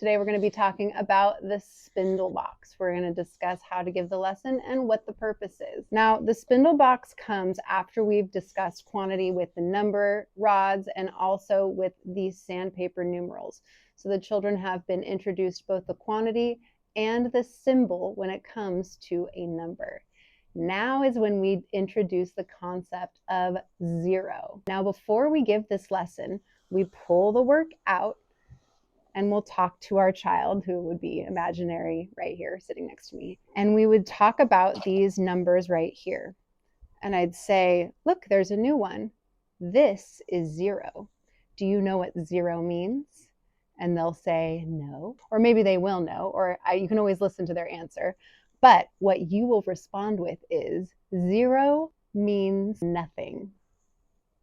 Today we're going to be talking about the Spindle Box. We're going to discuss how to give the lesson and what the purpose is. Now, the Spindle Box comes after we've discussed quantity with the number rods and also with these sandpaper numerals. So the children have been introduced both the quantity and the symbol when it comes to a number. Now is when we introduce the concept of zero. Now, before we give this lesson, we pull the work out and we'll talk to our child, who would be imaginary right here sitting next to me. And we would talk about these numbers right here. And I'd say, look, there's a new one. This is zero. Do you know what zero means? And they'll say no, or maybe they will know, or you can always listen to their answer. But what you will respond with is zero means nothing.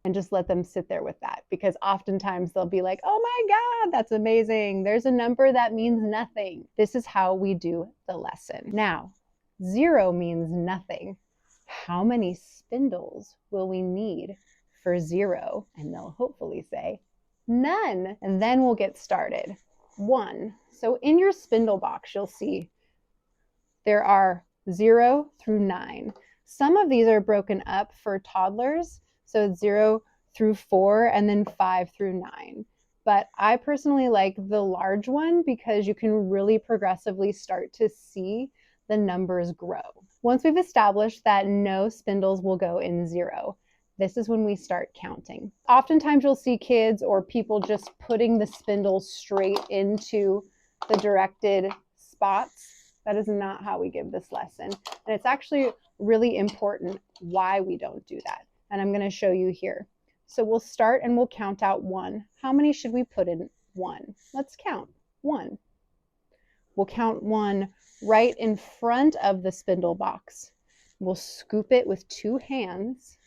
And just let them sit there with that, because oftentimes they'll be like, oh my God, that's amazing. There's a number that means nothing. This is how we do the lesson. Now, zero means nothing. How many spindles will we need for zero? And they'll hopefully say none. And then we'll get started. 1. So in your spindle box, you'll see there are 0 through 9. Some of these are broken up for toddlers. So it's 0 through 4 and then 5 through 9. But I personally like the large one because you can really progressively start to see the numbers grow. Once we've established that no spindles will go in 0, this is when we start counting. Oftentimes you'll see kids or people just putting the spindles straight into the directed spots. That is not how we give this lesson. And it's actually really important why we don't do that. And I'm going to show you here. So we'll start and we'll count out 1. How many should we put in 1? Let's count 1. We'll count 1 right in front of the spindle box. We'll scoop it with 2 hands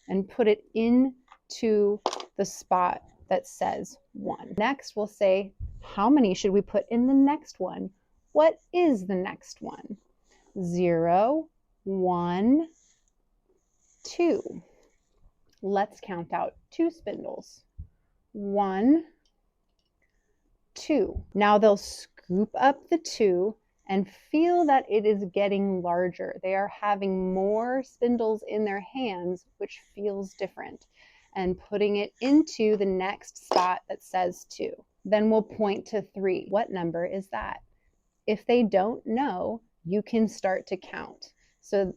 and put it into the spot that says 1. Next, we'll say, how many should we put in the next one? What is the next one? 0, 1, 2. Let's count out 2 spindles. 1, 2. Now they'll scoop up the 2 and feel that it is getting larger. They are having more spindles in their hands, which feels different, and putting it into the next spot that says 2. Then we'll point to 3. What number is that? If they don't know, you can start to count. So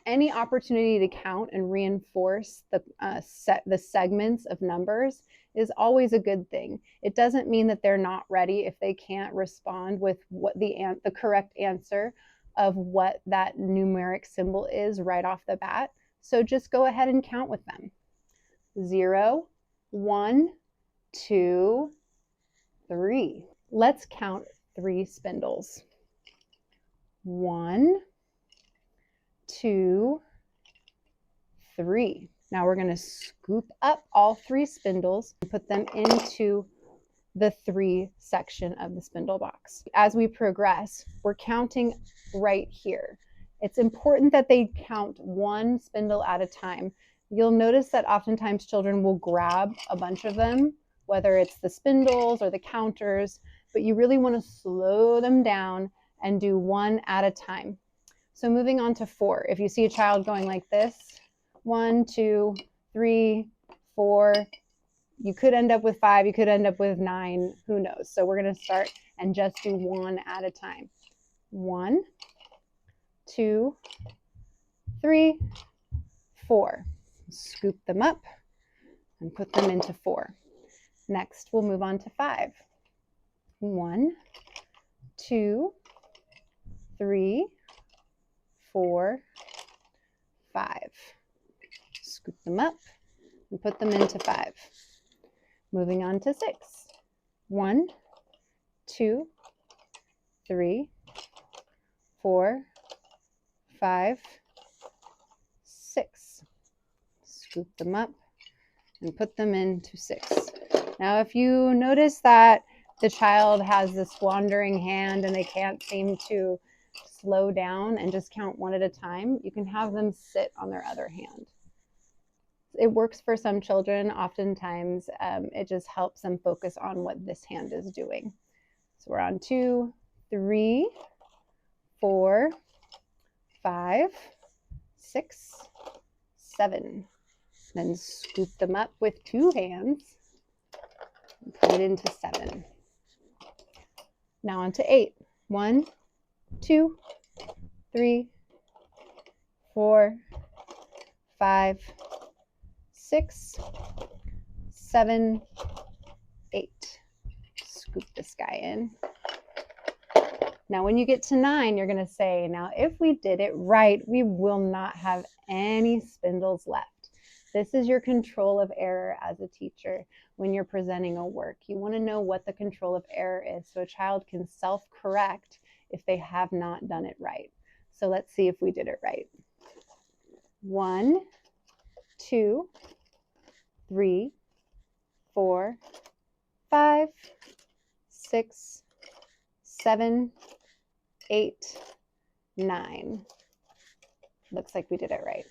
any opportunity to count and reinforce the segments of numbers is always a good thing. It doesn't mean that they're not ready if they can't respond with what the correct answer of what that numeric symbol is right off the bat. So just go ahead and count with them. 0, 1, 2, 3. Let's count 3 spindles. 1, 2, 3. Now we're going to scoop up all 3 spindles and put them into the 3 section of the spindle box. As we progress, we're counting right here. It's important that they count 1 spindle at a time. You'll notice that oftentimes children will grab a bunch of them, whether it's the spindles or the counters, but you really want to slow them down and do 1 at a time. So moving on to 4, if you see a child going like this, 1, 2, 3, 4, you could end up with 5, you could end up with 9, who knows? So we're going to start and just do 1 at a time. 1, 2, 3, 4. Scoop them up and put them into 4. Next, we'll move on to 5. 1, 2, 3, 4, 5. Scoop them up and put them into 5. Moving on to 6. 1, 2, 3, 4, 5, 6. Scoop them up and put them into 6. Now, if you notice that the child has this wandering hand and they can't seem to slow down and just count 1 at a time, you can have them sit on their other hand. It works for some children. Oftentimes, it just helps them focus on what this hand is doing. So we're on 2, 3, 4, 5, 6, 7. Then scoop them up with 2 hands and put it into 7. Now on to 8. 1, 2, 3, 4, 5, 6, 7, 8. Scoop this guy in. Now when you get to 9, you're going to say, now if we did it right, we will not have any spindles left. This is your control of error as a teacher when you're presenting a work. You want to know what the control of error is so a child can self-correct if they have not done it right. So let's see if we did it right. 1, 2, 3, 4, 5, 6, 7, 8, 9. Looks like we did it right.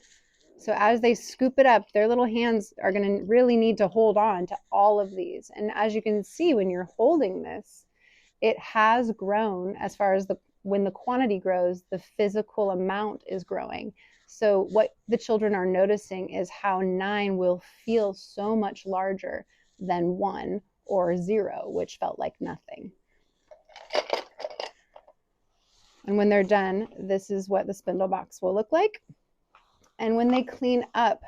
So as they scoop it up, their little hands are going to really need to hold on to all of these. And as you can see, when you're holding this, it has grown as far as when the quantity grows, the physical amount is growing. So what the children are noticing is how 9 will feel so much larger than 1 or 0, which felt like nothing. And when they're done, this is what the spindle box will look like. And when they clean up,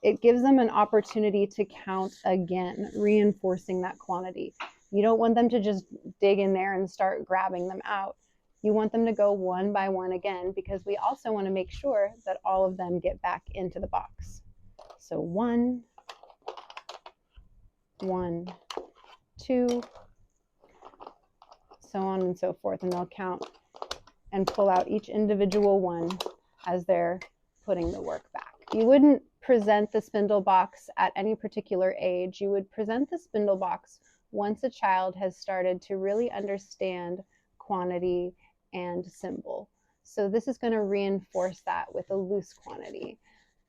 it gives them an opportunity to count again, reinforcing that quantity. You don't want them to just dig in there and start grabbing them out. You want them to go one by one again, because we also want to make sure that all of them get back into the box. So 1, 1, 2, so on and so forth. And they'll count and pull out each individual one as they're putting the work back. You wouldn't present the spindle box at any particular age. You would present the spindle box once a child has started to really understand quantity and symbol. So this is going to reinforce that with a loose quantity.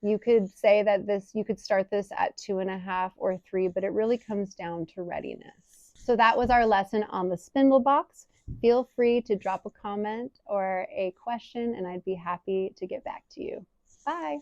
You could say that you could start this at 2.5 or 3, but it really comes down to readiness. So that was our lesson on the spindle box. Feel free to drop a comment or a question, and I'd be happy to get back to you. Bye.